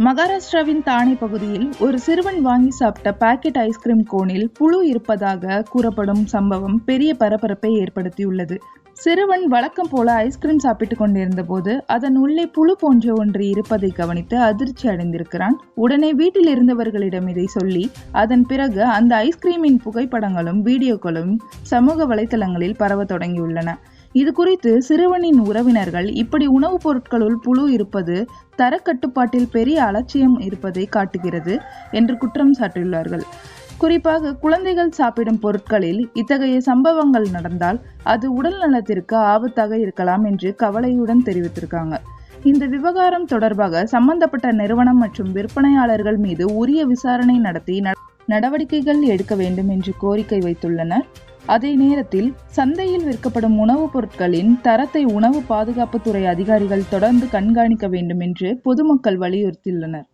மகாராஷ்டிராவின் தானே பகுதியில் ஒரு சிறுவன் வாங்கி சாப்பிட்ட பாக்கெட் ஐஸ்கிரீம் கோனில் புழு இருப்பதாக கூறப்படும் சம்பவம் பெரிய பரபரப்பை ஏற்படுத்தியுள்ளது. சிறுவன் வழக்கம் போல ஐஸ்கிரீம் சாப்பிட்டுக் கொண்டிருந்த போது அதன் உள்ளே புழு போன்ற ஒன்று இருப்பதை கவனித்து அதிர்ச்சி அடைந்திருக்கிறான். உடனே வீட்டில் இருந்தவர்களிடம் இதை சொல்லி அதன் பிறகு அந்த ஐஸ்கிரீமின் புகைப்படங்களும் வீடியோக்களும் சமூக வலைதளங்களில் பரவ தொடங்கியுள்ளன. இது குறித்து சிறுவனின் உறவினர்கள் இப்படி உணவுப் பொருட்களுள் புழு இருப்பது தரக்கட்டுப்பாட்டில் பெரிய அலட்சியம் இருப்பதை காட்டுகிறது என்று குற்றம் சாட்டியுள்ளார்கள். குறிப்பாக குழந்தைகள் சாப்பிடும் பொருட்களில் இத்தகைய சம்பவங்கள் நடந்தால் அது உடல் நலத்திற்கு ஆபத்தாக இருக்கலாம் என்று கவலையுடன் தெரிவித்திருக்காங்க. இந்த விவகாரம் தொடர்பாக சம்பந்தப்பட்ட நிறுவனம் மற்றும் விற்பனையாளர்கள் மீது உரிய விசாரணை நடத்தி நடவடிக்கைகள் எடுக்க வேண்டும் என்று கோரிக்கை வைத்துள்ளனர். அதே நேரத்தில் சந்தையில் விற்கப்படும் உணவுப் பொருட்களின் தரத்தை உணவு பாதுகாப்புத்துறை அதிகாரிகள் தொடர்ந்து கண்காணிக்க வேண்டும் என்று பொதுமக்கள் வலியுறுத்தியுள்ளனர்.